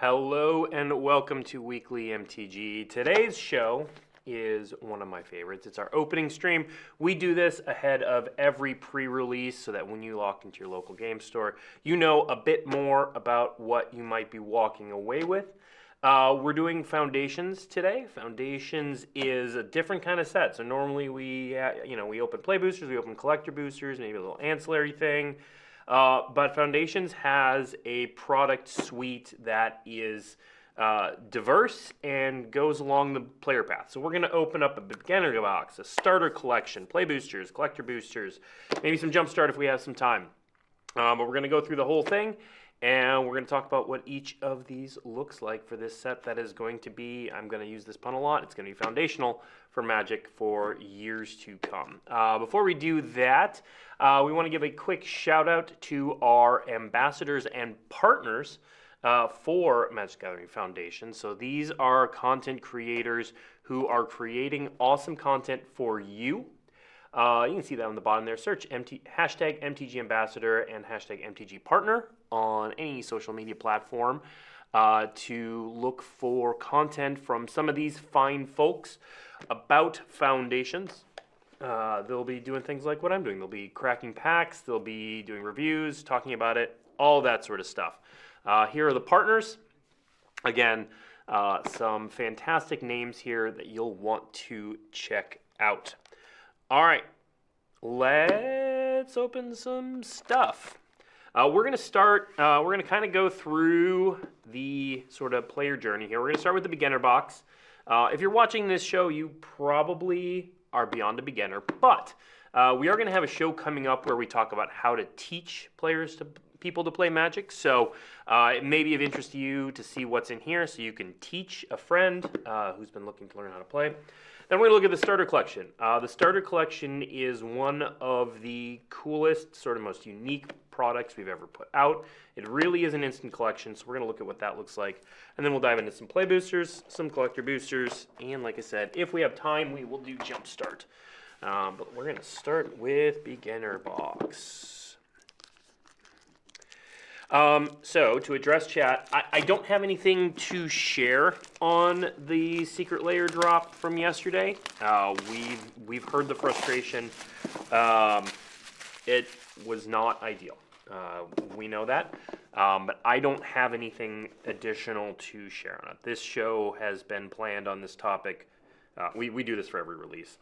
Hello and welcome to Weekly MTG. Today's show is one of my favorites. It's our opening stream. We do this ahead of every pre-release so that when you lock into your local game store, you know a bit more about what you might be walking away with. We're doing Foundations today. Foundations is a different kind of set. So normally we open play boosters, we open collector boosters, maybe a little ancillary thing. But Foundations has a product suite that is diverse and goes along the player path. So we're going to open up a beginner box, a starter collection, play boosters, collector boosters, maybe some jumpstart if we have some time. But we're going to go through the whole thing, and we're going to talk about what each of these looks like for this set that is going to be, I'm going to use this pun a lot, it's going to be foundational for Magic for years to come. Before we do that, we want to give a quick shout out to our ambassadors and partners for Magic Gathering Foundation. So these are content creators who are creating awesome content for you. You can see that on the bottom there. Search hashtag MTG Ambassador and hashtag MTG Partner on any social media platform to look for content from some of these fine folks about Foundations. They'll be doing things like what I'm doing. They'll be cracking packs. They'll be doing reviews, talking about it, all that sort of stuff. Here are the partners. Again, some fantastic names here that you'll want to check out. All right, let's open some stuff. We're going to start, we're going to kind of go through the sort of player journey here. We're going to start with the beginner box. If you're watching this show, you probably are beyond a beginner, but we are going to have a show coming up where we talk about how to teach people to play Magic. So it may be of interest to you to see what's in here so you can teach a friend who's been looking to learn how to play. Then we're going to look at the starter collection. The starter collection is one of the coolest, sort of most unique products we've ever put out. It really is an instant collection, so we're going to look at what that looks like. And then we'll dive into some play boosters, some collector boosters, and like I said, if we have time, we will do Jumpstart. But we're going to start with beginner box. So to address chat, I don't have anything to share on the secret layer drop from yesterday. We've heard the frustration. It was not ideal. We know that, but I don't have anything additional to share on it. This show has been planned on this topic. We do this for every release.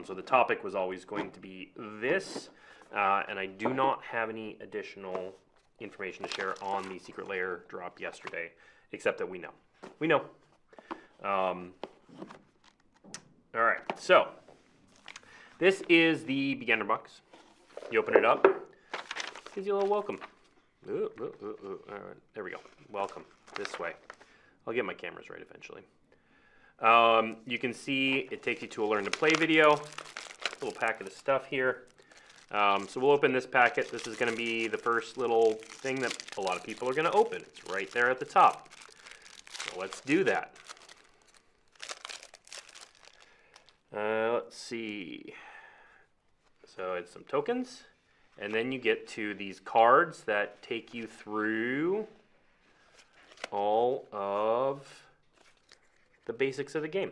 So the topic was always going to be this, and I do not have any additional information to share on the secret layer drop yesterday, except that we know. We know. All right, so this is the beginner box. You open it up, gives you a little welcome. All right, there we go. Welcome this way. I'll get my cameras right eventually. You can see it takes you to a learn to play video. A little packet of stuff here. So we'll open this packet. This is going to be the first little thing that a lot of people are going to open. It's right there at the top. So let's do that. Let's see. So it's some tokens. And then you get to these cards that take you through all of the basics of the game.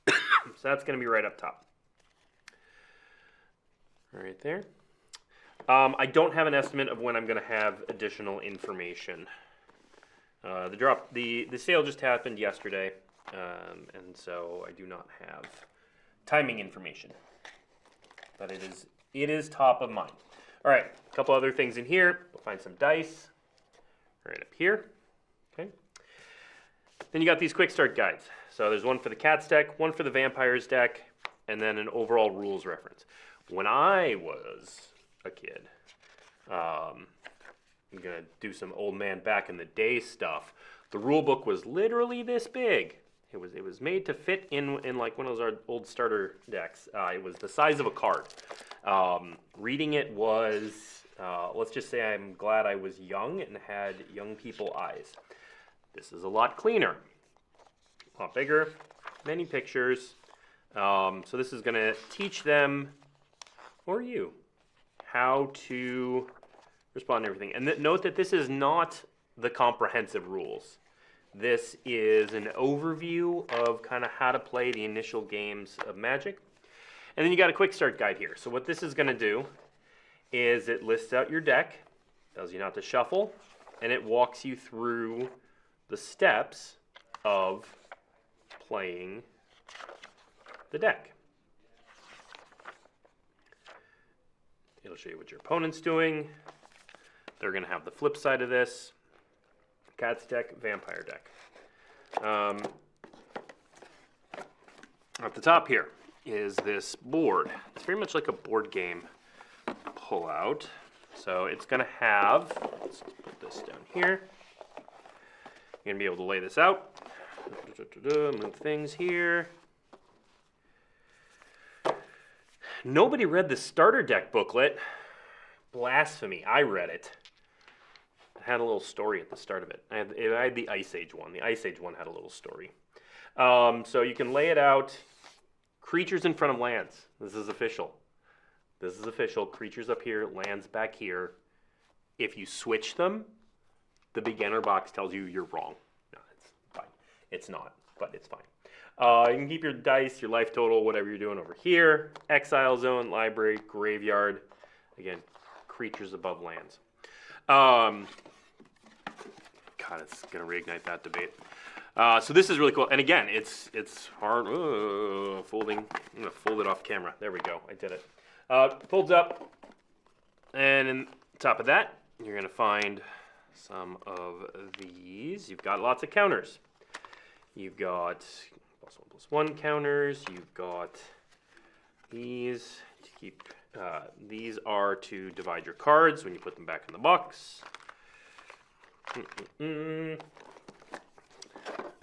So that's going to be right up top. Right there. I don't have an estimate of when I'm going to have additional information. The sale just happened yesterday, and so I do not have timing information. But it is top of mind. All right, a couple other things in here. We'll find some dice right up here. Okay. Then you got these quick start guides. So there's one for the Cats deck, one for the Vampires deck, and then an overall rules reference. When I was a kid, I'm going to do some old man back in the day stuff. The rule book was literally this big. It was made to fit in like one of those old starter decks. It was the size of a card. Reading it was, let's just say I'm glad I was young and had young people eyes. This is a lot cleaner, a lot bigger, many pictures. So this is going to teach them, or you, how to respond to everything. And note that this is not the comprehensive rules. This is an overview of kind of how to play the initial games of Magic. And then you got a quick start guide here. So what this is going to do is it lists out your deck, tells you not to shuffle, and it walks you through the steps of playing the deck. It'll show you what your opponent's doing. They're going to have the flip side of this. Cat's deck, vampire deck. At the top here is this board. It's very much like a board game pullout. So it's going to have, let's put this down here. You're going to be able to lay this out. Move things here. Nobody read the starter deck booklet. Blasphemy. I read it. It had a little story at the start of it. I had the Ice Age one. The Ice Age one had a little story. So you can lay it out. Creatures in front of lands. This is official. This is official. Creatures up here, lands back here. If you switch them, the beginner box tells you you're wrong. No, it's fine. It's not, but it's fine. You can keep your dice, your life total, whatever you're doing over here. Exile zone, library, graveyard. Again, creatures above lands. God, it's going to reignite that debate. So this is really cool. And again, it's hard. Folding. I'm going to fold it off camera. There we go. I did it. Folds up. And on top of that, you're going to find some of these. You've got lots of counters. You've got +1/+1 counters. You've got these to keep. These are to divide your cards when you put them back in the box.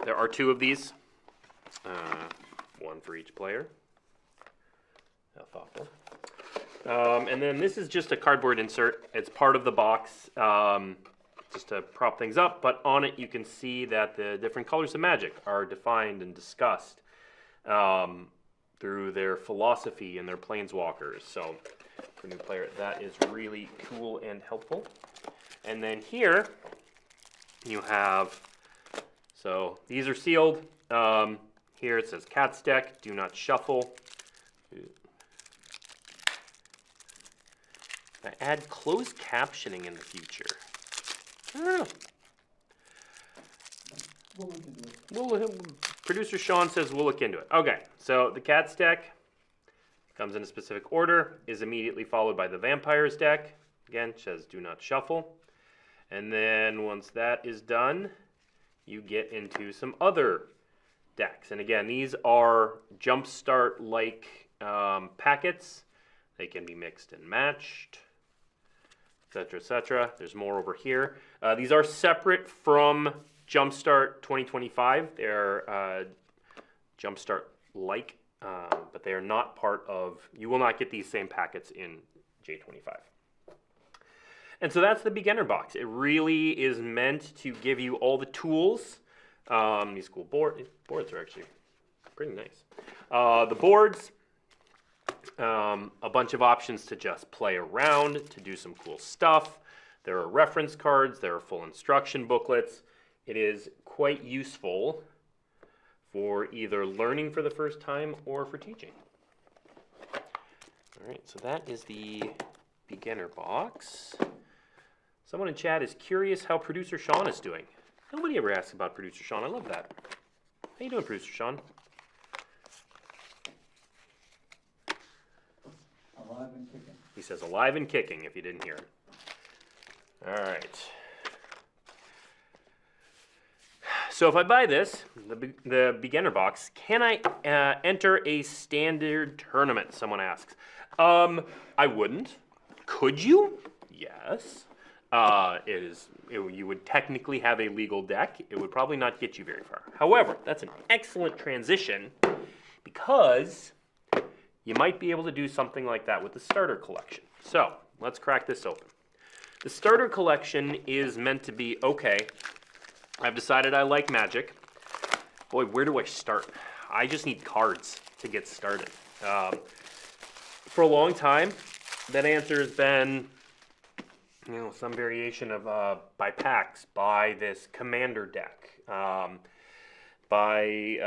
There are 2 of these, one for each player. How thoughtful. And then this is just a cardboard insert. It's part of the box, just to prop things up. But on it, you can see that the different colors of Magic are defined and discussed through their philosophy and their planeswalkers. So for a new player, that is really cool and helpful. And then here, you have, so these are sealed. Here it says Cat's deck, do not shuffle. I add closed captioning in the future. I don't know. We'll look into it. Producer Sean says we'll look into it. Okay, so the Cat's deck comes in a specific order, is immediately followed by the Vampire's deck. Again, says do not shuffle. And then once that is done, you get into some other decks. And again, these are Jumpstart-like packets. They can be mixed and matched, etc., etc. There's more over here. These are separate from Jumpstart 2025. They're Jumpstart-like, but they are not part of, you will not get these same packets in J25. And so that's the beginner box. It really is meant to give you all the tools. These cool boards are actually pretty nice. The boards, a bunch of options to just play around, to do some cool stuff. There are reference cards. There are full instruction booklets. It is quite useful for either learning for the first time or for teaching. All right, so that is the beginner box. Someone in chat is curious how Producer Sean is doing. Nobody ever asks about Producer Sean. I love that. How you doing, Producer Sean? Alive and kicking. He says alive and kicking, if you didn't hear it. All right. So if I buy this, the beginner box, can I enter a standard tournament? Someone asks. I wouldn't. Could you? Yes. You would technically have a legal deck. It would probably not get you very far. However, that's an excellent transition because you might be able to do something like that with the starter collection. So let's crack this open. The starter collection is meant to be, okay, I've decided I like Magic. Boy, where do I start? I just need cards to get started. For a long time, that answer has been, some variation of by packs, by this commander deck, by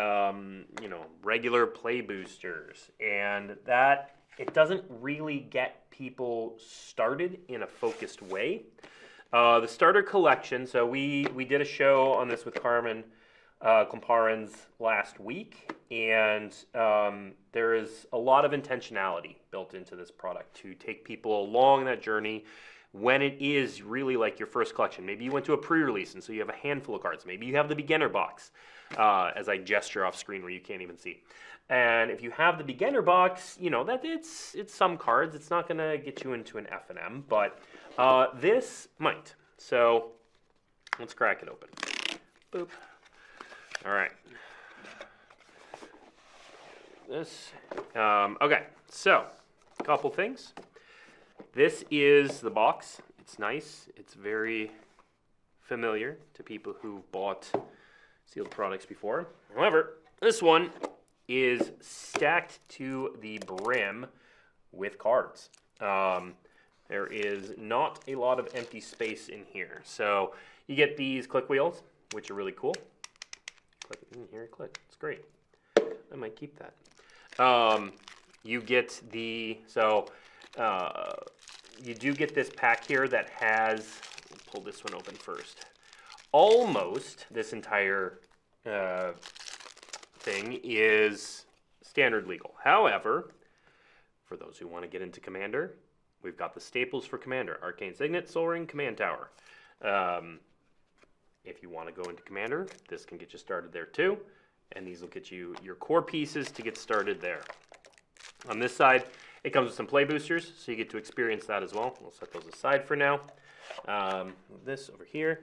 regular play boosters, and that it doesn't really get people started in a focused way. The starter collection. So we did a show on this with Carmen Klamparens last week, and there is a lot of intentionality built into this product to take people along that journey when it is really like your first collection. Maybe you went to a pre-release and so you have a handful of cards. Maybe you have the beginner box, as I gesture off screen where you can't even see. And if you have the beginner box, that it's some cards. It's not going to get you into an F&M, but this might. So let's crack it open. Boop. All right. Okay, so a couple things. This is the box. It's nice. It's very familiar to people who've bought sealed products before. However, this one is stacked to the brim with cards. There is not a lot of empty space in here. So you get these click wheels, which are really cool. Click in here, click. It's great. I might keep that. You get the, you do get this pack here that has, we'll pull this one open first. Almost this entire thing is standard legal. However, for those who want to get into Commander, we've got the staples for Commander: Arcane Signet, Sol Ring, Command Tower. If you want to go into Commander, this can get you started there too. And these will get you your core pieces to get started there. On this side, it comes with some play boosters, so you get to experience that as well. We'll set those aside for now. This over here.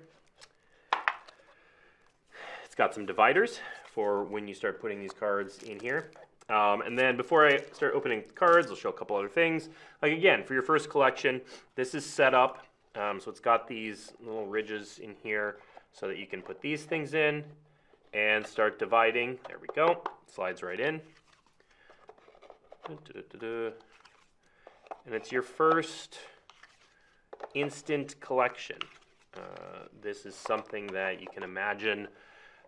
It's got some dividers for when you start putting these cards in here. And then before I start opening cards, I'll show a couple other things. Like again, for your first collection, this is set up. So it's got these little ridges in here so that you can put these things in and start dividing. There we go. Slides right in. And it's your first instant collection. This is something that you can imagine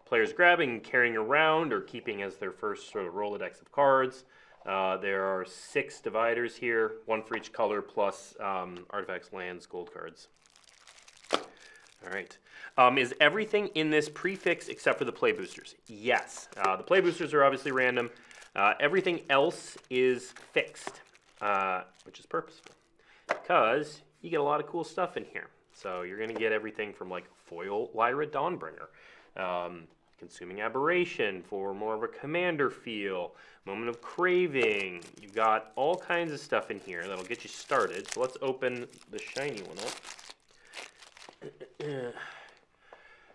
players grabbing, carrying around, or keeping as their first sort of Rolodex of cards. There are 6 dividers here, 1 for each color, plus artifacts, lands, gold cards. All right. Is everything in this prefix except for the play boosters? Yes. The play boosters are obviously random. Everything else is fixed, which is purposeful, because you get a lot of cool stuff in here. So you're going to get everything from like foil Lyra Dawnbringer, Consuming Aberration for more of a commander feel, Moment of Craving. You've got all kinds of stuff in here that'll get you started. So let's open the shiny one up.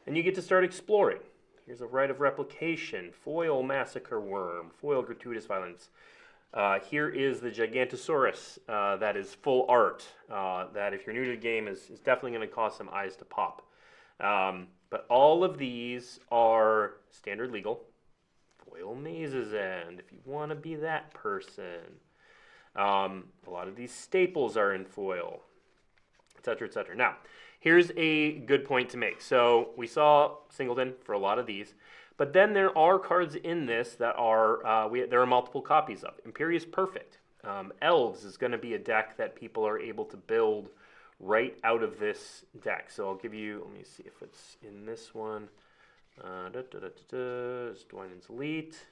And you get to start exploring. Here's a Rite of Replication, foil Massacre Worm, foil Gratuitous Violence. Here is the Gigantosaurus that is full art, that if you're new to the game is definitely going to cause some eyes to pop. But all of these are standard legal. Foil Maze's End, if you want to be that person. A lot of these staples are in foil, etc., etc. Now, here's a good point to make. So we saw Singleton for a lot of these, but then there are cards in this that are, there are multiple copies of. Imperious Perfect. Elves is going to be a deck that people are able to build right out of this deck. So I'll give you, let me see if it's in this one. Dwynen's Elite.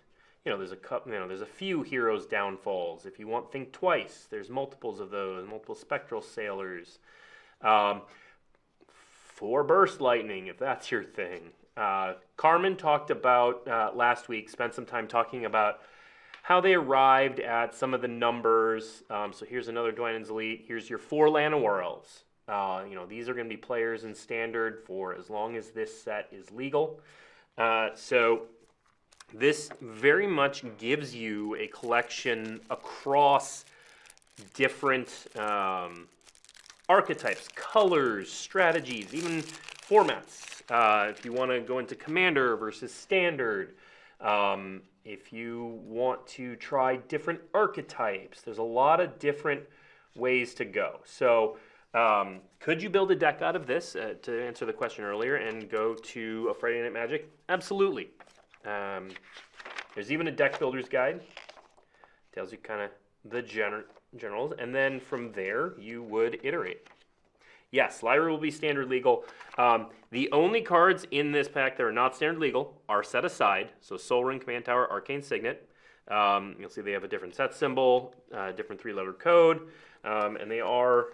There's a few Heroes Downfalls. If you want Think Twice, there's multiples of those, multiple Spectral Sailors. 4 Burst Lightning, if that's your thing. Carmen talked about last week, spent some time talking about how they arrived at some of the numbers. So here's another Dwynen's Elite. Here's your 4 Llanowar Elves. These are going to be players in Standard for as long as this set is legal. So this very much gives you a collection across different archetypes, colors, strategies, even formats. If you want to go into Commander versus Standard, if you want to try different archetypes, there's a lot of different ways to go. So Could you build a deck out of this, to answer the question earlier, and go to a Friday Night Magic? Absolutely. There's even a deck builder's guide. Tells you kind of the generals, and then from there you would iterate. Yes, Lyra will be standard legal. The only cards in this pack that are not standard legal are set aside. So Soul Ring, Command Tower, Arcane Signet. You'll see they have a different set symbol, different 3-letter code, and they are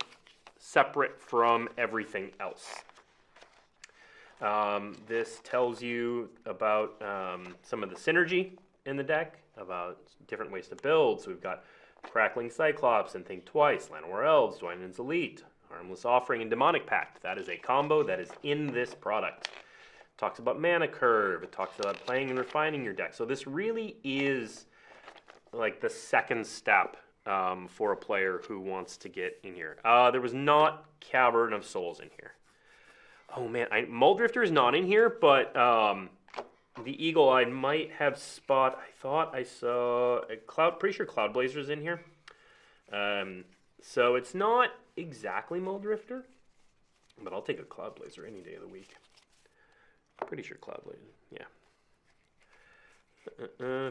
separate from everything else. This tells you about some of the synergy in the deck, about different ways to build. So we've got Crackling Cyclops and Think Twice, Llanowar Elves, Dwynen's Elite, Harmless Offering, and Demonic Pact. That is a combo that is in this product. It talks about mana curve. It talks about playing and refining your deck. So this really is like the second step for a player who wants to get in here. There was not Cavern of Souls in here. Oh man, Muldrifter is not in here, but the Eagle Eye might have spot. I thought I saw a Cloud. Pretty sure Cloud Blazer's in here. So it's not exactly Muldrifter, but I'll take a Cloud Blazer any day of the week. Pretty sure Cloud Blazer, yeah.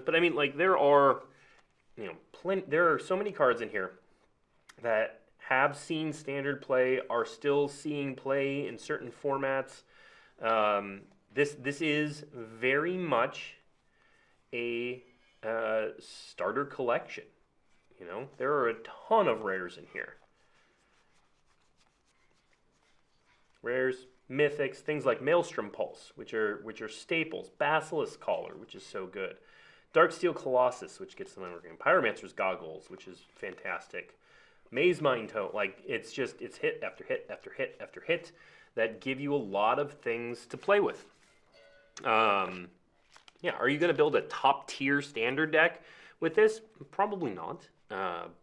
But I mean, like there are, there are so many cards in here that have seen standard play, are still seeing play in certain formats. This is very much a starter collection. There are a ton of rares in here. Rares, mythics, things like Maelstrom Pulse, which are staples. Basilisk Collar, which is so good. Darksteel Colossus, which gets them evergreen. Pyromancer's Goggles, which is fantastic. Maze Mind Tome, it's hit after hit after hit after hit that give you a lot of things to play with. Are you going to build a top tier standard deck with this? Probably not.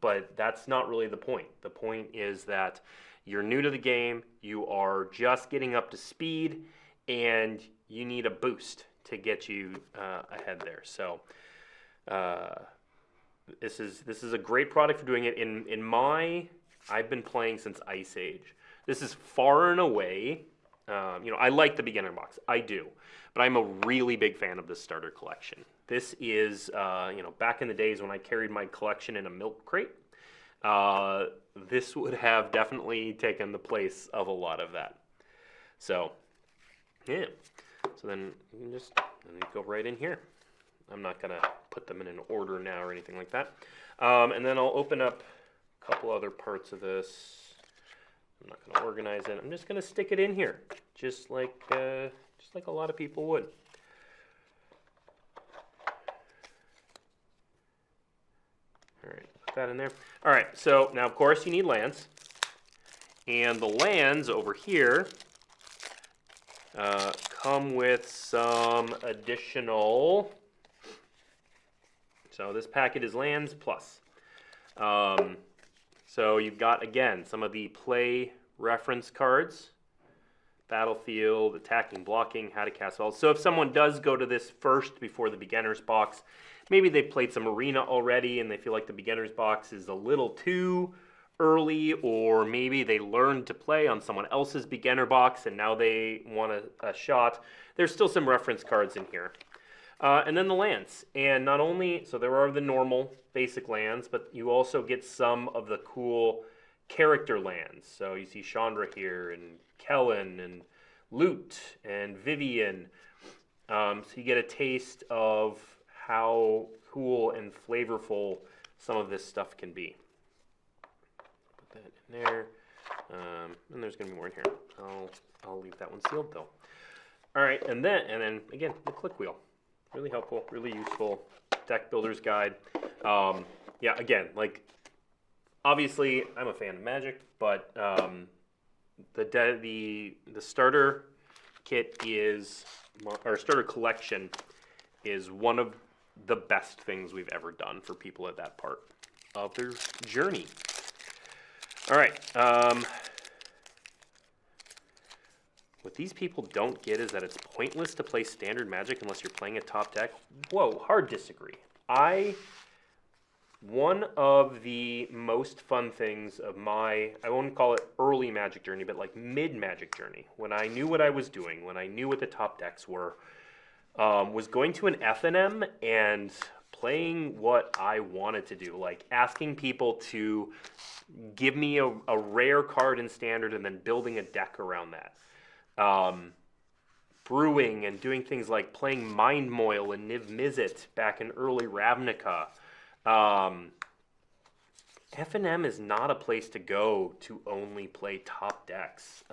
But that's not really the point. The point is that you're new to the game, you are just getting up to speed, and you need a boost to get you ahead there. So this is a great product for doing it. I've been playing since Ice Age. This is far and away. I like the beginner box. I do. But I'm a really big fan of this starter collection. This is, back in the days when I carried my collection in a milk crate, this would have definitely taken the place of a lot of that. So, yeah. So then you can just go right in here. I'm not going to put them in an order now or anything like that. And then I'll open up a couple other parts of this. I'm not going to organize it. I'm just going to stick it in here, just like a lot of people would. All right, put that in there. All right, so now of course you need lands, and the lands over here come with some additional. So this packet is lands plus. So you've got, again, some of the play reference cards. Battlefield, attacking, blocking, how to cast spells. So if someone does go to this first before the beginner's box, maybe they've played some Arena already and they feel like the beginner's box is a little too early, or maybe they learned to play on someone else's beginner box and now they want a shot. There's still some reference cards in here. And then the lands. And not only, so there are the normal basic lands, but you also get some of the cool character lands. So you see Chandra here, and Kellen, and Lute, and Vivian. So you get a taste of how cool and flavorful some of this stuff can be. Put that in there. And there's going to be more in here. I'll leave that one sealed though. All right, and then again, the click wheel. Really helpful, really useful. Deck builder's guide. Again, obviously I'm a fan of Magic, but the starter kit starter collection is one of the best things we've ever done for people at that part of their journey. All right. What these people don't get is that it's pointless to play standard Magic unless you're playing a top deck. Whoa, hard disagree. I one of the most fun things of my, I won't call it early Magic journey, but like mid-Magic journey, when I knew what I was doing, when I knew what the top decks were, was going to an F&M and playing what I wanted to do, like asking people to give me a rare card in Standard and then building a deck around that. Brewing and doing things like playing Mind Moil and Niv Mizzet back in early Ravnica. F&M is not a place to go to only play top decks.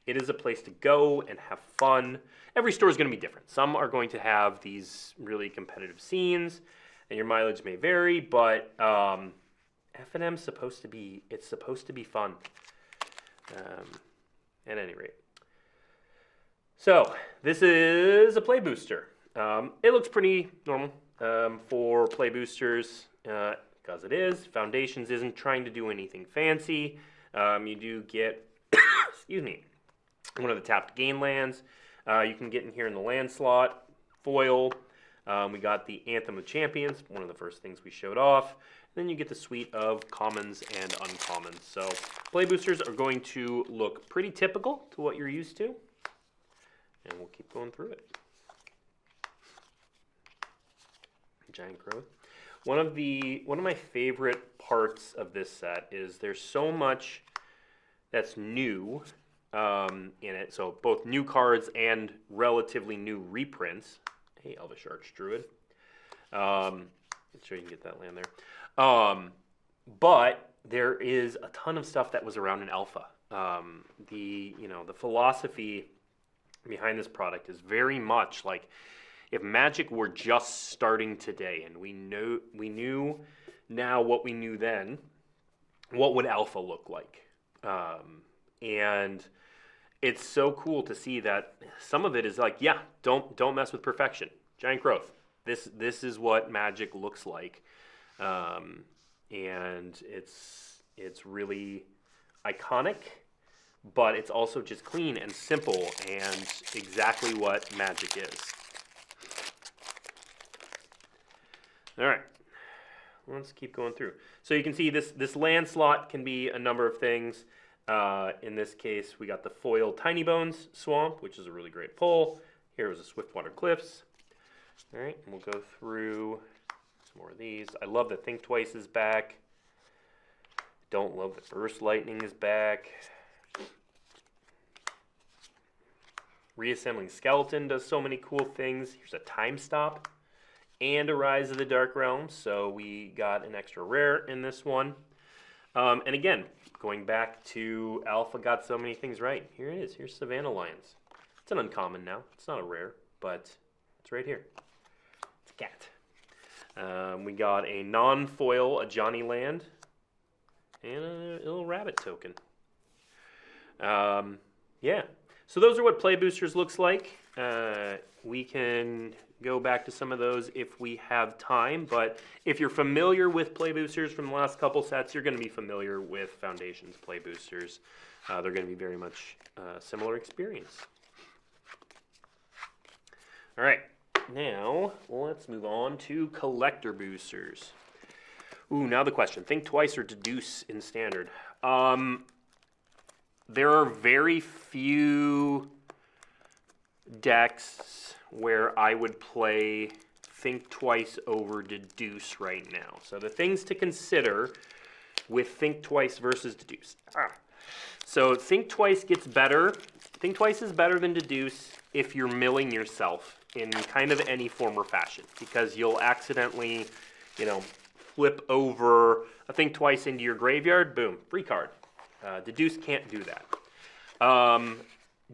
It is a place to go and have fun. Every store is going to be different. Some are going to have these really competitive scenes, and your mileage may vary, but F&M's supposed to be, it's supposed to be fun, at any rate. So, this is a play booster. It looks pretty normal for play boosters, because it is. Foundations isn't trying to do anything fancy. You do get, excuse me, one of the tapped gain lands. You can get in here in the land slot, foil. We got the Anthem of Champions, one of the first things we showed off. Then you get the suite of commons and uncommons. So play boosters are going to look pretty typical to what you're used to. And we'll keep going through it. Giant growth. One of my favorite parts of this set is there's so much that's new in it. So both new cards and relatively new reprints. Hey, Elvish Archdruid. Make sure you can get that land there. But there is a ton of stuff that was around in Alpha. The philosophy behind this product is very much like if Magic were just starting today and we knew now what we knew then, what would Alpha look like? And it's so cool to see that some of it is like, yeah, don't mess with perfection. Giant growth. This is what Magic looks like, and it's really iconic, but it's also just clean and simple and exactly what Magic is. All right, let's keep going through. So you can see this land slot can be a number of things. In this case, we got the foil Tiny Bones Swamp, which is a really great pull. Here was a Swiftwater Cliffs. All right, and we'll go through some more of these. I love that Think Twice is back. Don't love that Burst Lightning is back. Reassembling Skeleton does so many cool things. Here's a Time Stop and a Rise of the Dark Realms. So we got an extra rare in this one. And again, going back to Alpha got so many things right. Here it is. Here's Savannah Lions. It's an uncommon now. It's not a rare, but it's right here. It's a cat. We got a non-foil, a Johnny Land, and a little rabbit token. Yeah. So those are what Play Boosters looks like. We can go back to some of those if we have time, but if you're familiar with Play Boosters from the last couple sets, you're going to be familiar with Foundation's Play Boosters. They're going to be very much similar experience. All right, now let's move on to Collector Boosters. Ooh, now the question, Think Twice or Deduce in Standard? There are very few decks where I would play Think Twice over Deduce right now. So the things to consider with Think Twice versus Deduce. So Think Twice gets better. Think Twice is better than Deduce if you're milling yourself in kind of any form or fashion, because you'll accidentally, flip over a Think Twice into your graveyard, boom, free card. Deduce can't do that.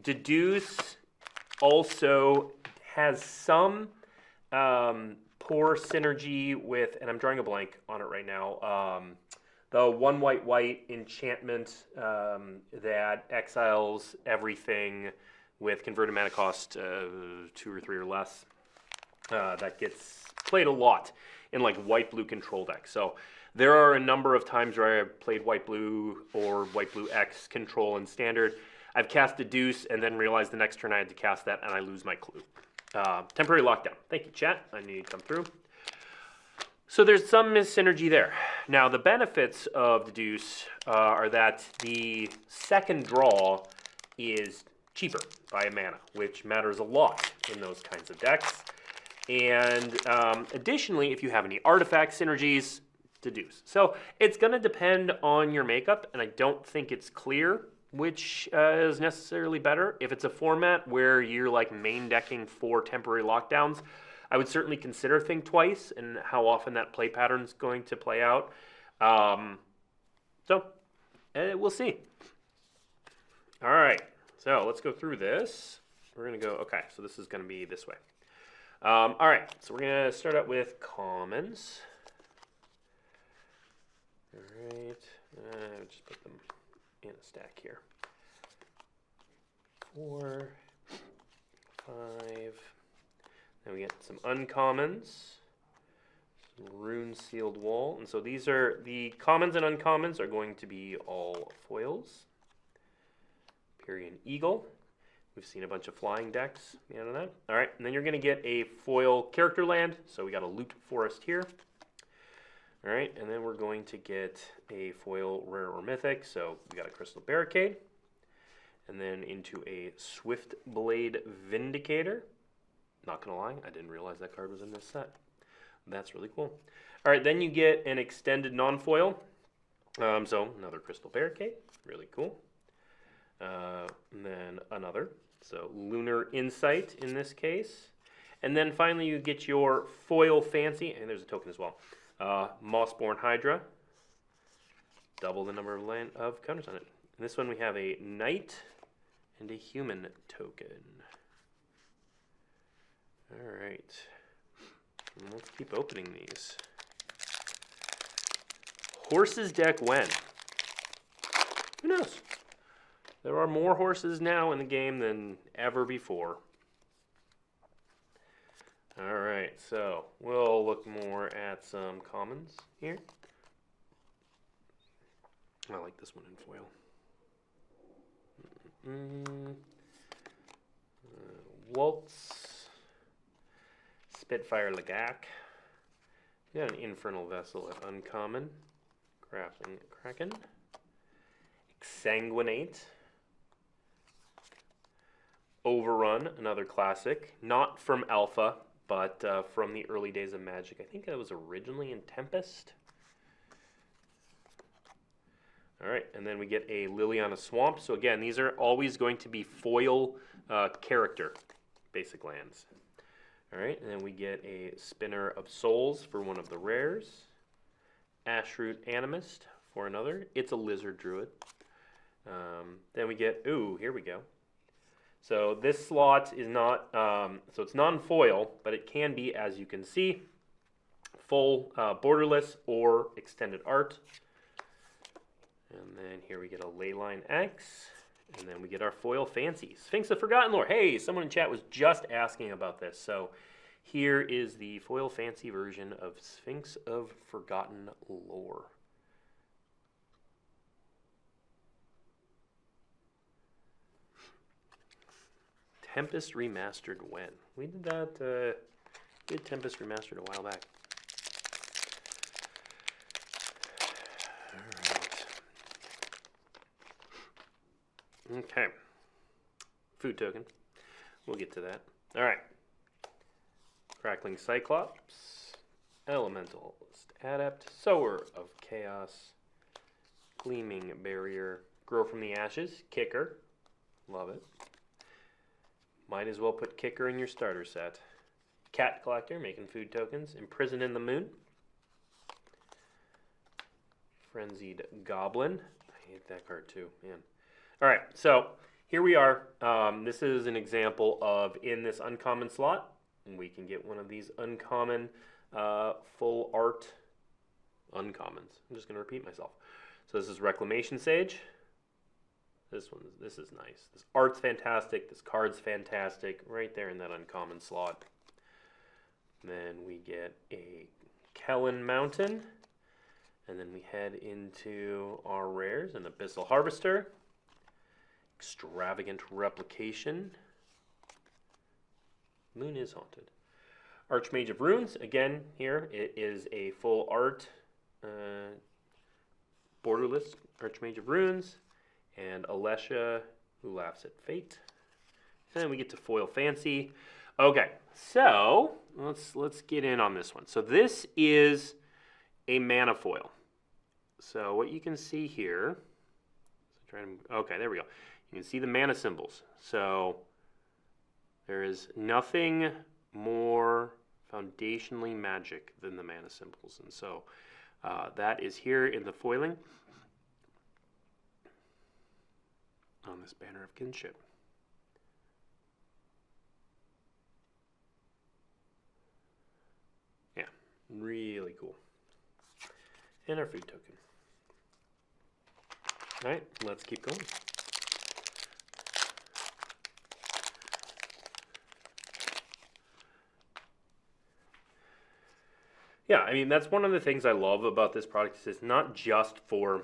Deduce also has some poor synergy with, and I'm drawing a blank on it right now, the 1 white enchantment that exiles everything with converted mana cost 2 or 3 or less. That gets played a lot in like white-blue control decks. So there are a number of times where I played white-blue or white-blue X control in Standard. I've cast Deduce and then realized the next turn I had to cast that and I lose my clue. Temporary lockdown. Thank you, chat. I knew you'd come through. So there's some synergy there. Now the benefits of the Deuce are that the second draw is cheaper by a mana, which matters a lot in those kinds of decks. And additionally, if you have any artifact synergies, the Deuce. So it's going to depend on your makeup, and I don't think it's clear which is necessarily better. If it's a format where you're like main decking for temporary lockdowns, I would certainly consider think twice and how often that play pattern is going to play out. We'll see. All right, so let's go through this. We're going to go, okay, so this is going to be this way. All right, so we're going to start out with commons. All right, just put them in a stack here. 4, 5. Then we get some uncommons, some rune sealed wall, and so these are the commons and uncommons are going to be all foils. Pyrian Eagle. We've seen a bunch of flying decks out of that. All right, and then you're going to get a foil character land. So we got a loot forest here. All right, and then we're going to get a foil rare or mythic. So we got a crystal barricade, and then into a swift blade vindicator. Not gonna lie, I didn't realize that card was in this set. That's really cool. All right, then you get an extended non-foil. So another crystal barricade, really cool. And then another, so lunar insight in this case. And then finally you get your foil fancy, and there's a token as well. Mossborn Hydra, double the number of counters on it. In this one we have a knight and a human token. All right, and let's keep opening these. Horses deck when? Who knows? There are more horses now in the game than ever before. All right, so we'll look more at some commons here. I like this one in foil. Waltz, Spitfire Lagak. We got an Infernal Vessel at uncommon. Crafting Kraken. Exsanguinate. Overrun, another classic. Not from Alpha, but from the early days of Magic. I think that was originally in Tempest. All right, and then we get a Liliana Swamp. So again, these are always going to be foil character basic lands. All right, and then we get a Spinner of Souls for one of the rares. Ashroot Animist for another. It's a Lizard Druid. Then we get, ooh, here we go. So this slot is not, so it's non-foil, but it can be, as you can see, full borderless or extended art. And then here we get a Leyline X, and then we get our foil fancy. Sphinx of Forgotten Lore. Hey, someone in chat was just asking about this. So here is the foil fancy version of Sphinx of Forgotten Lore. Tempest Remastered when? We did that, we did Tempest Remastered a while back. All right. Okay. Food token. We'll get to that. All right. Crackling Cyclops. Elementalist Adept. Sower of Chaos. Gleaming Barrier. Grow from the Ashes. Kicker. Love it. Might as well put Kicker in your starter set. Cat Collector, making food tokens. Imprison in the Moon. Frenzied Goblin. I hate that card too, man. All right, so here we are. This is an example of in this uncommon slot. We can get one of these uncommon full art uncommons. I'm just going to repeat myself. So this is Reclamation Sage. This is nice. This art's fantastic. This card's fantastic. Right there in that uncommon slot. Then we get a Kellen Mountain. And then we head into our rares. An Abyssal Harvester. Extravagant Replication. Moon is Haunted. Archmage of Runes, again, here, it is a full art, borderless Archmage of Runes, and Alessia, who laughs at fate. And then we get to foil Fancy. Okay, so let's get in on this one. So this is a mana foil. So what you can see here, okay, there we go. You can see the mana symbols. So there is nothing more foundationally magic than the mana symbols. And so that is here in the foiling on this banner of kinship. Yeah, really cool. And our food token. All right, let's keep going. Yeah, I mean, that's one of the things I love about this product is it's not just for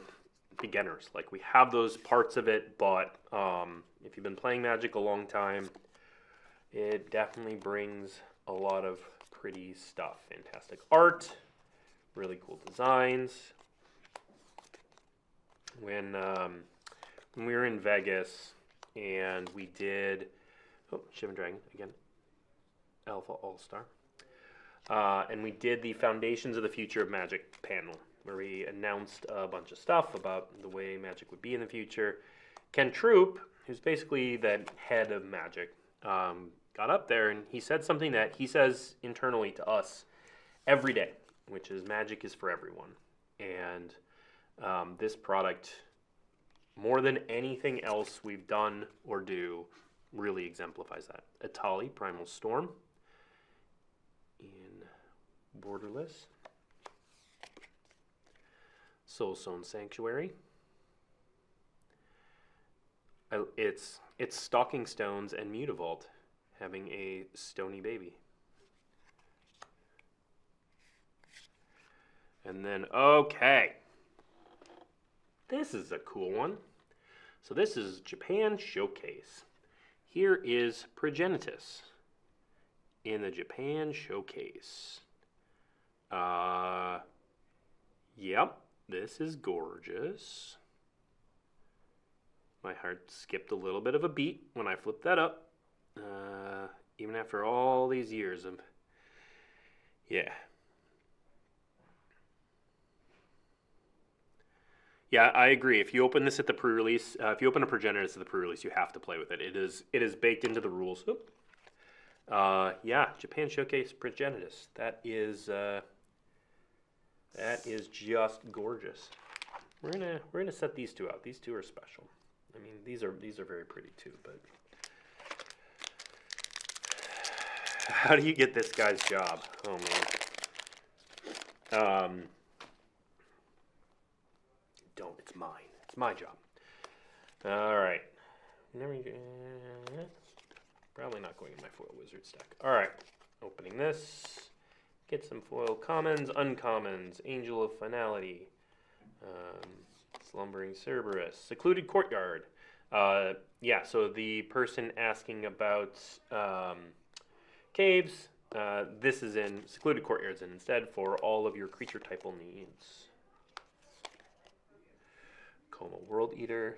beginners. Like, we have those parts of it, but if you've been playing Magic a long time, it definitely brings a lot of pretty stuff. Fantastic art, really cool designs. When we were in Vegas and we did, Shivan Dragon again, Alpha All-Star. And we did the Foundations of the Future of Magic panel, where we announced a bunch of stuff about the way Magic would be in the future. Ken Troop, who's basically the head of Magic, got up there and he said something that he says internally to us every day, which is Magic is for everyone. And this product, more than anything else we've done or do, really exemplifies that. Atali, Primal Storm, in borderless. Soulstone Sanctuary. It's Stalking Stones and Mutavault having a stony baby. And then, okay, this is a cool one. So this is Japan Showcase. Here is Progenitus in the Japan Showcase. Yep, this is gorgeous. My heart skipped a little bit of a beat when I flipped that up. Even after all these years of, yeah. Yeah, I agree. If you open this at the pre-release, if you open a Progenitus at the pre-release, you have to play with it. It is baked into the rules. Yeah, Japan Showcase Progenitus. That is just gorgeous. We're gonna set these two out. These two are special. I mean, these are very pretty too. But how do you get this guy's job? Oh man. Don't. It's mine. It's my job. All right. Probably not going in my foil wizard stack. All right. Opening this. Get some foil commons, uncommons. Angel of Finality. Slumbering Cerberus. Secluded Courtyard. Yeah, so the person asking about caves, this is in Secluded Courtyards and instead for all of your creature typal needs. Coma World Eater.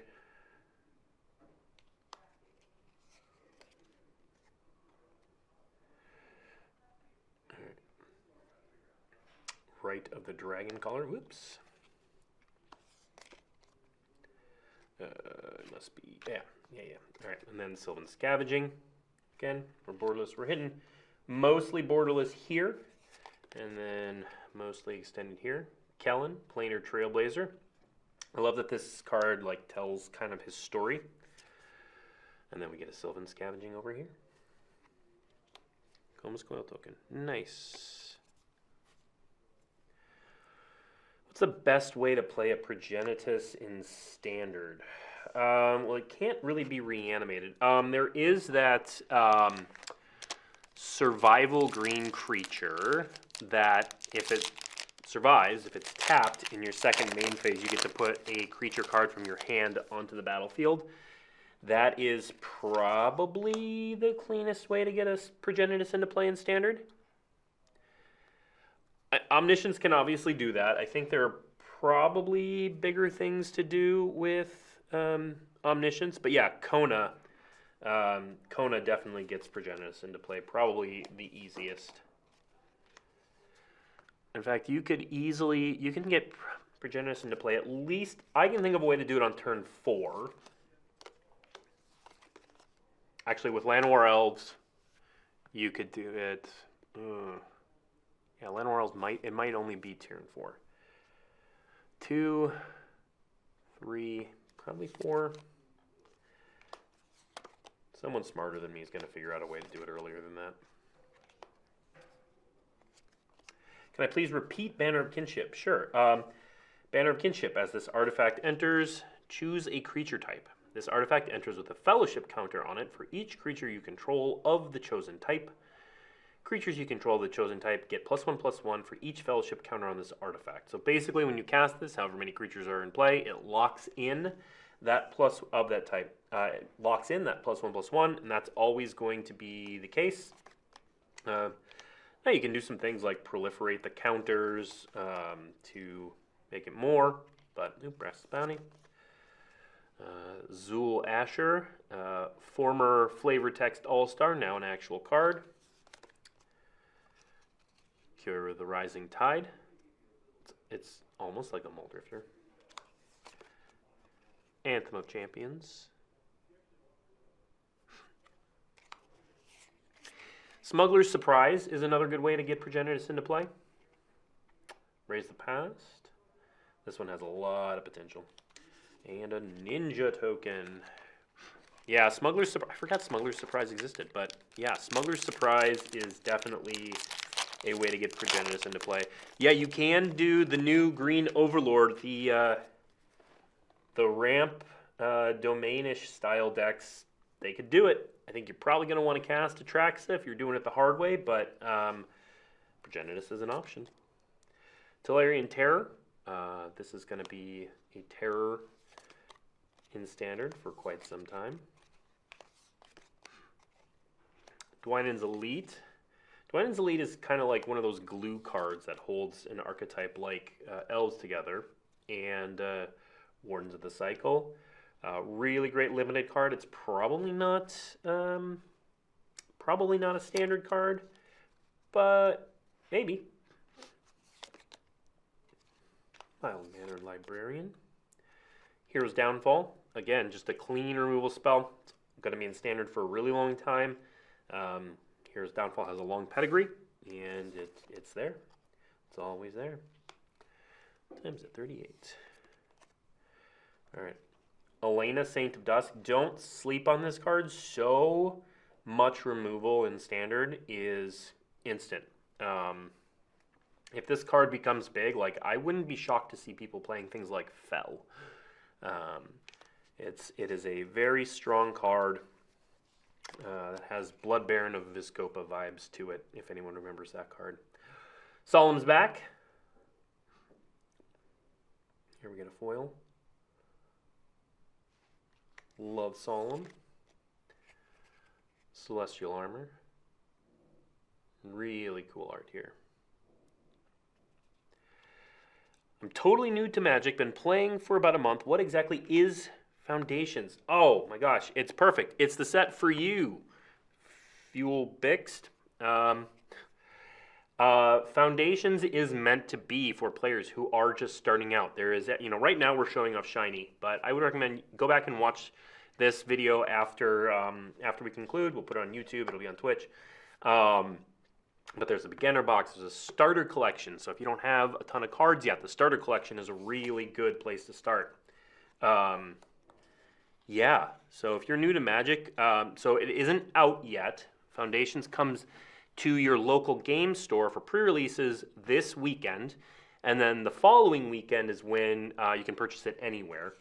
Rite of the Dragon Caller. Whoops. It must be, yeah. All right, and then Sylvan Scavenging. Again, we're borderless. We're hitting mostly borderless here, and then mostly extended here. Kellen, Planar Trailblazer. I love that this card like tells kind of his story. And then we get a Sylvan Scavenging over here. Comus Coil Token. Nice. What's the best way to play a Progenitus in Standard? Well, it can't really be reanimated. There is that survival green creature that if it survives, if it's tapped in your second main phase, you get to put a creature card from your hand onto the battlefield. That is probably the cleanest way to get a Progenitus into play in Standard. Omniscience can obviously do that. I think there are probably bigger things to do with Omniscience. But yeah, Kona. Kona definitely gets Progenitus into play. Probably the easiest. In fact, you can get Progenitus into play at least. I can think of a way to do it on turn 4. Actually, with Llanowar Elves, you could do it. Yeah, Llanowar Elves might only be turn 4. 2, 3, probably 4. Someone smarter than me is going to figure out a way to do it earlier than that. Can I please repeat Banner of Kinship? Sure. Banner of Kinship, as this artifact enters, choose a creature type. This artifact enters with a fellowship counter on it for each creature you control of the chosen type. Creatures you control of the chosen type get +1/+1 for each fellowship counter on this artifact. So basically, when you cast this, however many creatures are in play, it locks in that plus of that type. It locks in that +1/+1, and that's always going to be the case. Now you can do some things like proliferate the counters to make it more, but Brass Bounty. Zool Asher, former Flavor Text All-Star, now an actual card. Cure of the Rising Tide. It's almost like a Muldrifter. Anthem of Champions. Smuggler's Surprise is another good way to get Progenitus into play. Raise the Past. This one has a lot of potential. And a Ninja Token. Yeah, Smuggler's Surprise. I forgot Smuggler's Surprise existed, but yeah, Smuggler's Surprise is definitely a way to get Progenitus into play. Yeah, you can do the new Green Overlord, the ramp domainish style decks. They could do it. I think you're probably going to want to cast Atraxa if you're doing it the hard way, but Progenitus is an option. Tolarian Terror. This is going to be a terror in Standard for quite some time. Dwynen's Elite. Dwynen's Elite is kind of like one of those glue cards that holds an archetype like Elves together, and Wardens of the Cycle. Really great limited card. It's probably not a standard card, but maybe. Mild-Mannered Librarian. Hero's Downfall. Again, just a clean removal spell. It's going to be in standard for a really long time. Hero's Downfall has a long pedigree, and it's there. It's always there. Times at 38. All right. Elena, Saint of Dusk. Don't sleep on this card. So much removal in standard is instant. If this card becomes big, like, I wouldn't be shocked to see people playing things like Fell. It is a very strong card that has Blood Baron of Viscopa vibes to it, if anyone remembers that card. Solemn's back. Here we get a foil. Love Solemn. Celestial Armor. Really cool art here. I'm totally new to Magic, been playing for about a month. What exactly is Foundations? Oh my gosh, it's perfect. It's the set for you. Fuel Bixt. Foundations is meant to be for players who are just starting out. There is, right now we're showing off Shiny, but I would recommend go back and watch this video after we conclude. We'll put it on YouTube. It'll be on Twitch. But there's a beginner box. There's a starter collection. So if you don't have a ton of cards yet, the starter collection is a really good place to start. Yeah. So if you're new to Magic, so it isn't out yet. Foundations comes to your local game store for pre-releases this weekend. And then the following weekend is when you can purchase it anywhere.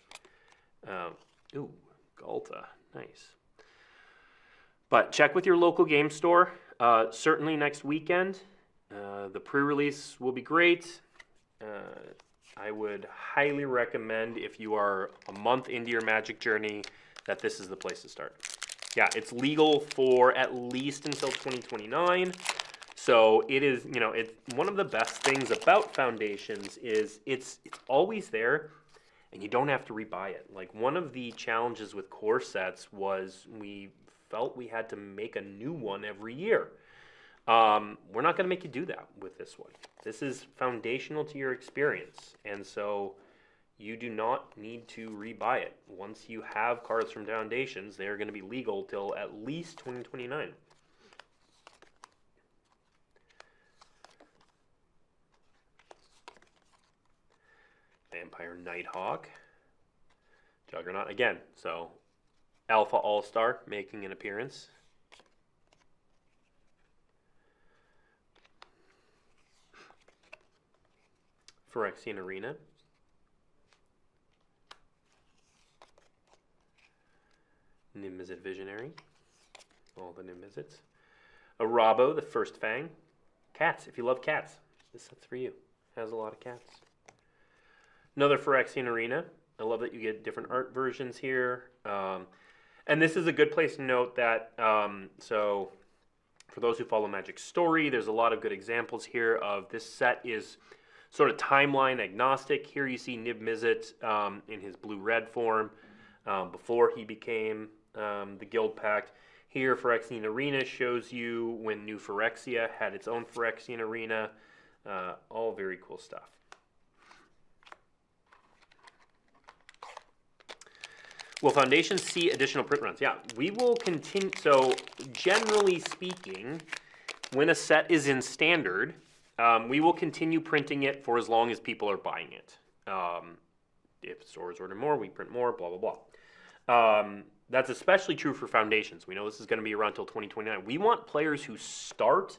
Ooh, Galta. Nice. But check with your local game store. Certainly next weekend. The pre-release will be great. I would highly recommend, if you are a month into your Magic journey, that this is the place to start. Yeah, it's legal for at least until 2029. So it is, you know, it's one of the best things about Foundations is it's always there, and you don't have to rebuy it. Like one of the challenges with core sets was we felt we had to make a new one every year. We're not going to make you do that with this one. This is foundational to your experience, and so you do not need to rebuy it. Once you have cards from Foundations, they are going to be legal till at least 2029. Vampire Nighthawk. Juggernaut again. So Alpha All-Star making an appearance. Phyrexian Arena. Nimbizit Visionary. All the Nimbizits. Arabo, the First Fang. Cats, if you love cats, this set's for you. Has a lot of cats. Another Phyrexian Arena. I love that you get different art versions here. And this is a good place to note that, so for those who follow Magic's story, there's a lot of good examples here of this set is sort of timeline agnostic. Here you see Nimbizit in his blue-red form before he became the Guild Pact. Here, Phyrexian Arena shows you when New Phyrexia had its own Phyrexian Arena. All very cool stuff. Will Foundations see additional print runs? Yeah, we will continue. So generally speaking, when a set is in standard, we will continue printing it for as long as people are buying it. If stores order more, we print more, blah, blah, blah. That's especially true for Foundations. We know this is going to be around until 2029. We want players who start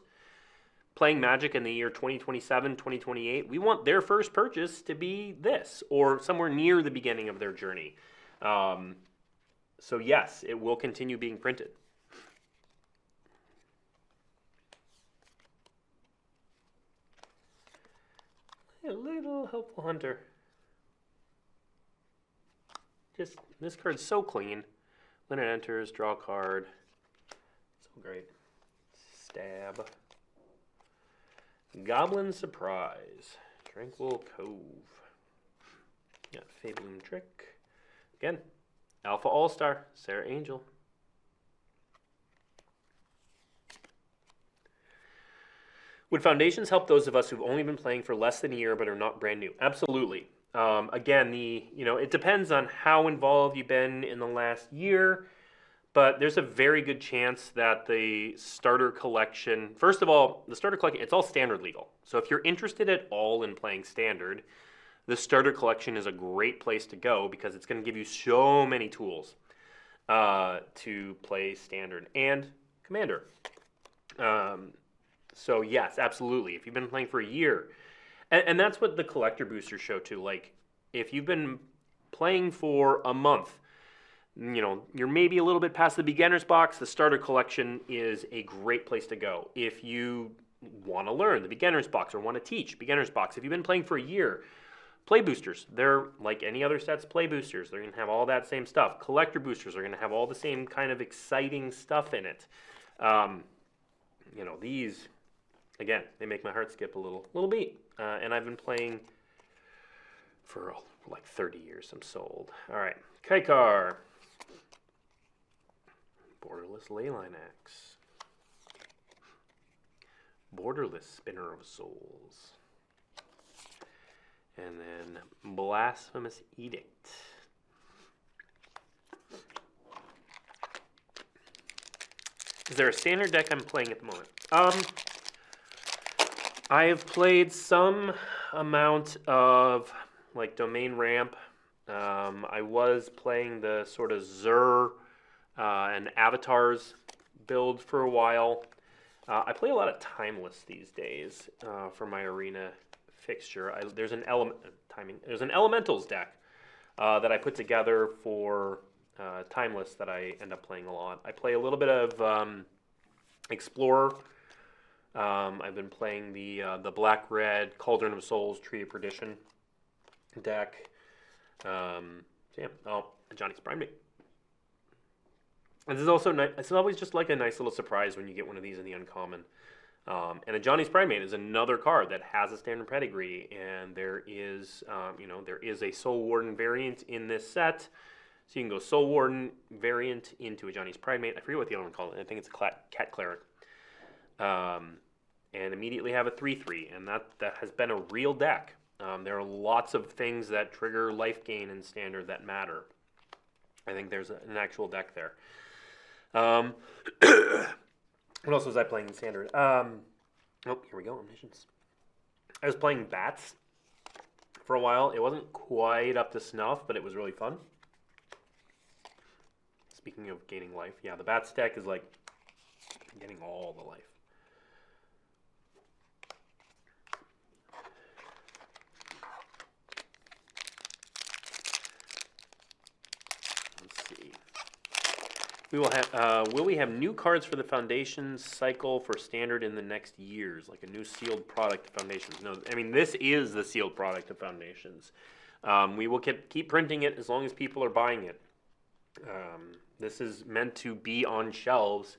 playing Magic in the year 2027, 2028. We want their first purchase to be this, or somewhere near the beginning of their journey. So yes, it will continue being printed. A little Helpful Hunter. Just, this card's so clean. When it enters, draw a card. So great. Stab. Goblin Surprise. Tranquil Cove. Got Fabling Trick. Again, Alpha All-Star, Sarah Angel. Would Foundations help those of us who've only been playing for less than a year but are not brand new? Absolutely. Again, it depends on how involved you've been in the last year, but there's a very good chance that the starter collection, first of all, the starter collection, it's all standard legal. So if you're interested at all in playing standard, the starter collection is a great place to go because it's going to give you so many tools to play standard and commander. So yes, absolutely. If you've been playing for a year, and that's what the collector boosters show too. Like if you've been playing for a month, you're maybe a little bit past the beginner's box, the starter collection is a great place to go. If you want to learn the beginner's box or want to teach beginner's box, if you've been playing for a year, play boosters, they're like any other sets, play boosters. They're going to have all that same stuff. Collector boosters are going to have all the same kind of exciting stuff in it. These, again, they make my heart skip a little beat. And I've been playing for like 30 years. I'm sold. All right, Kaikar. Borderless Leyline Axe. Borderless Spinner of Souls. And then Blasphemous Edict. Is there a standard deck I'm playing at the moment? I have played some amount of like Domain Ramp. I was playing the sort of Zur and Avatars build for a while. I play a lot of Timeless these days for my arena fixture. There's an Elementals deck that I put together for Timeless that I end up playing a lot. I play a little bit of Explorer. I've been playing the Black-Red Cauldron of Souls Tree of Perdition deck. Johnny's primed me. And this is also nice. It's always just like a nice little surprise when you get one of these in the uncommon. And a Johnny's Primate is another card that has a standard pedigree, and there is, there is a Soul Warden variant in this set. So you can go Soul Warden variant into a Johnny's Primate. I forget what the other one called it. I think it's a Cat Cleric. And immediately have a 3/3, and that has been a real deck. There are lots of things that trigger life gain in Standard that matter. I think there's an actual deck there. What else was I playing in Standard? Oh, here we go, Omniscience. I was playing Bats for a while. It wasn't quite up to snuff, but it was really fun. Speaking of gaining life, yeah, the Bats deck is like getting all the life. Will we have new cards for the Foundations cycle for Standard in the next years, like a new sealed product of Foundations? No, I mean, this is the sealed product of Foundations. We will keep printing it as long as people are buying it. This is meant to be on shelves.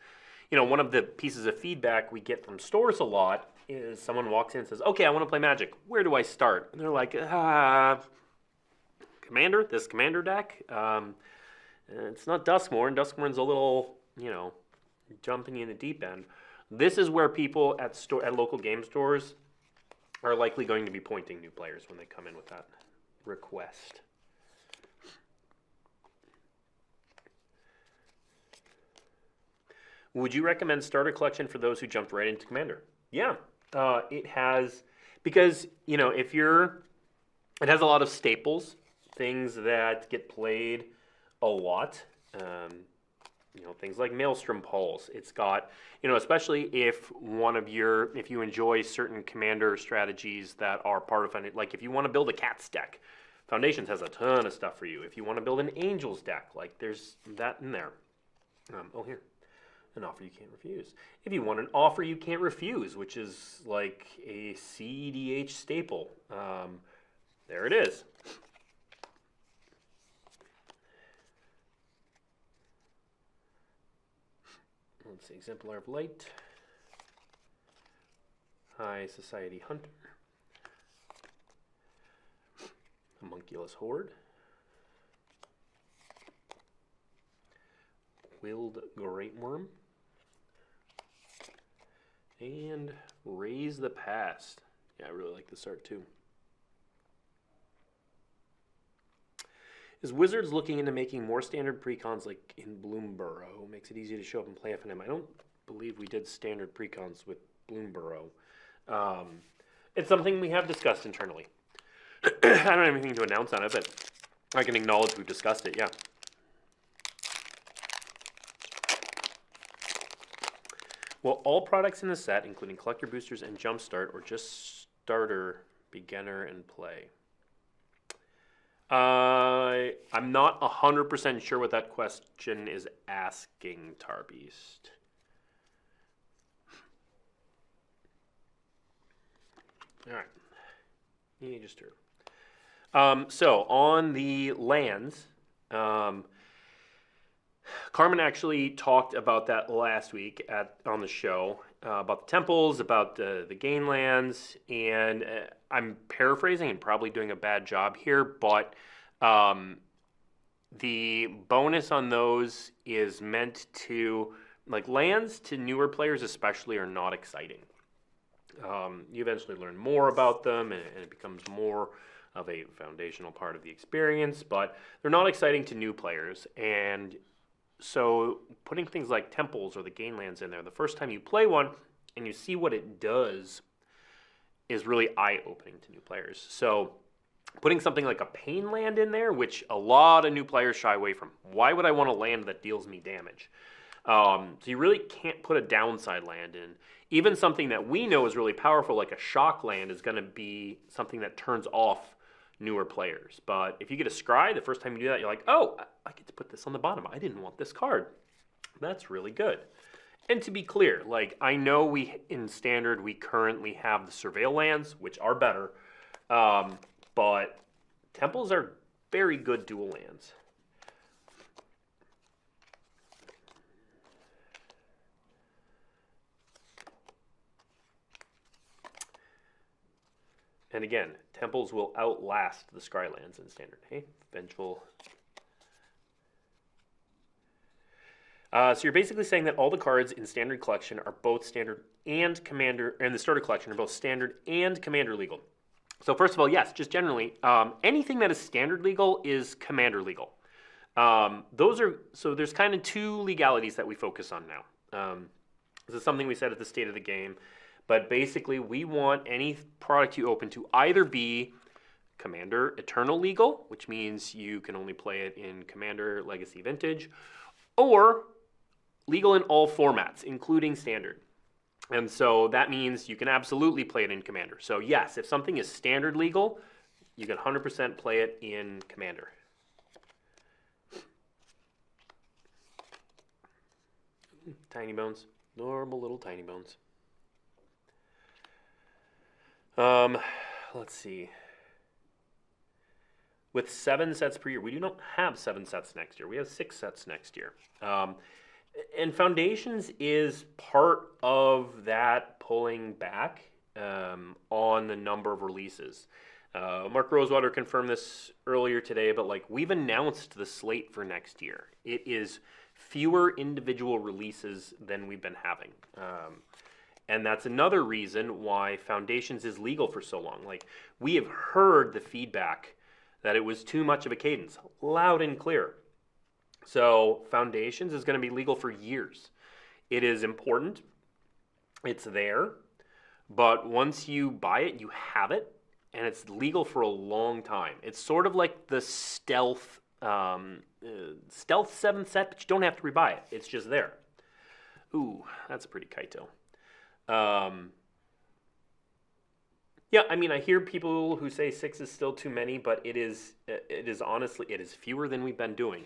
You know, one of the pieces of feedback we get from stores a lot is someone walks in and says, okay, I want to play Magic. Where do I start? And they're like, Commander, this Commander deck? It's not Duskmourn. Duskmourn's a little, jumping in the deep end. This is where people at local game stores are likely going to be pointing new players when they come in with that request. Would you recommend Starter Collection for those who jumped right into Commander? Yeah, it has, because, it has a lot of staples, things that get played a lot, things like Maelstrom Pulse. It's got, especially if you enjoy certain Commander strategies that are part of it, like if you want to build a Cats deck, Foundations has a ton of stuff for you. If you want to build an Angels deck, like there's that in there. Here, an offer you can't refuse. If you want an offer you can't refuse, which is like a CEDH staple, there it is. Let's see, Exemplar of Light, High Society Hunter, Homunculus Horde, Willed Great Worm, and Raise the Past. Yeah, I really like this art too. Is Wizards looking into making more standard precons like in Bloomborough? Makes it easy to show up and play FNM. I don't believe we did standard precons with Bloomborough. It's something we have discussed internally. I don't have anything to announce on it, but I can acknowledge we've discussed it, yeah. Will all products in the set, including collector boosters and jumpstart, or just starter, beginner, and play? I'm not 100% sure what that question is asking, Tarbeast. All right. You just heard. So on the lands, Carmen actually talked about that last week on the show, about the temples, about the gain lands, and I'm paraphrasing and probably doing a bad job here, but the bonus on those is meant to, like, lands to newer players especially are not exciting. You eventually learn more about them, and it becomes more of a foundational part of the experience, but they're not exciting to new players. And so putting things like temples or the gain lands in there, the first time you play one and you see what it does is really eye-opening to new players. So putting something like a pain land in there, which a lot of new players shy away from. Why would I want a land that deals me damage? So you really can't put a downside land in. Even something that we know is really powerful, like a shock land, is going to be something that turns off newer players. But if you get a scry, the first time you do that, you're like, oh, I get to put this on the bottom. I didn't want this card. That's really good. And to be clear, like, I know in Standard we currently have the Surveil lands, which are better, but temples are very good dual lands. And again, temples will outlast the Scrylands in Standard. Hey, Vengeful. So you're basically saying that all the cards in Standard Collection are both Standard and Commander, and the Starter Collection are both Standard and Commander legal. So first of all, yes, just generally, anything that is Standard legal is Commander legal. So there's kind of two legalities that we focus on now. This is something we said at the State of the Game, but basically we want any product you open to either be Commander Eternal legal, which means you can only play it in Commander Legacy Vintage, or legal in all formats, including Standard. And so that means you can absolutely play it in Commander. So yes, if something is Standard legal, you can 100% play it in Commander. Tiny bones. Normal little tiny bones. Let's see. With 7 sets per year, we do not have 7 sets next year. We have 6 sets next year. And Foundations is part of that pulling back on the number of releases. Mark Rosewater confirmed this earlier today, but like we've announced the slate for next year. It is fewer individual releases than we've been having. And that's another reason why Foundations is legal for so long. Like we have heard the feedback that it was too much of a cadence, loud and clear. So Foundations is going to be legal for years. It is important. It's there. But once you buy it, you have it. And it's legal for a long time. It's sort of like the Stealth 7th set, but you don't have to rebuy it. It's just there. Ooh, that's a pretty Kaito. Yeah, I mean, I hear people who say 6 is still too many, but it is honestly, it is fewer than we've been doing.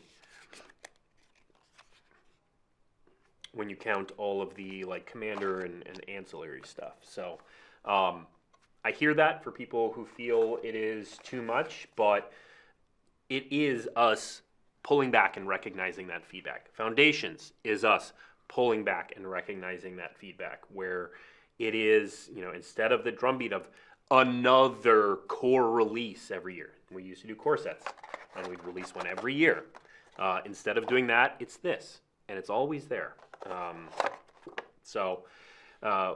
When you count all of the like Commander and ancillary stuff. So I hear that for people who feel it is too much, but it is us pulling back and recognizing that feedback. Foundations is us pulling back and recognizing that feedback, where it is, you know, instead of the drumbeat of another core release every year. We used to do core sets, and we'd release one every year. Instead of doing that, it's this, and it's always there. So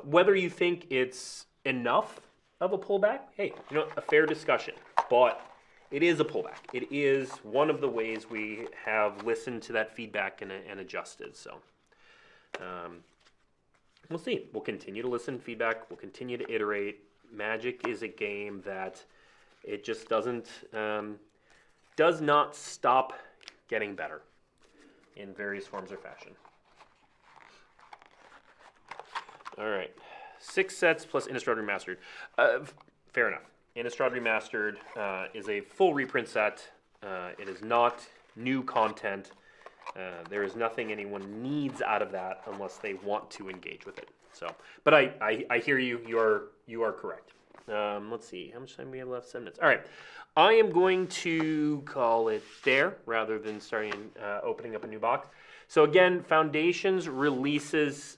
whether you think it's enough of a pullback, hey, you know, a fair discussion, but it is a pullback. It is one of the ways we have listened to that feedback and adjusted. So we'll see. We'll continue to listen to feedback. We'll continue to iterate. Magic is a game that it just does not stop getting better in various forms or fashion. All right, 6 sets plus Innistrad Remastered. Fair enough. Innistrad Remastered is a full reprint set. It is not new content. There is nothing anyone needs out of that unless they want to engage with it. So, but I hear you. You are correct. Let's see. How much time do we have left? 7 minutes. All right. I am going to call it there rather than starting opening up a new box. So again, Foundations releases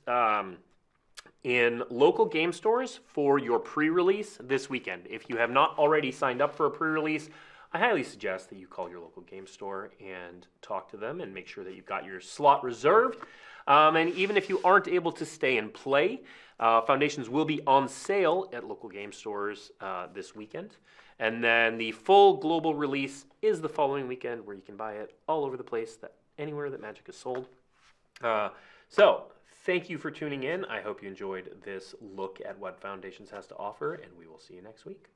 in local game stores for your pre-release this weekend. If you have not already signed up for a pre-release, I highly suggest that you call your local game store and talk to them and make sure that you've got your slot reserved. And even if you aren't able to stay and play, Foundations will be on sale at local game stores this weekend. And then the full global release is the following weekend, where you can buy it all over the place, anywhere that Magic is sold. So thank you for tuning in. I hope you enjoyed this look at what Foundations has to offer, and we will see you next week.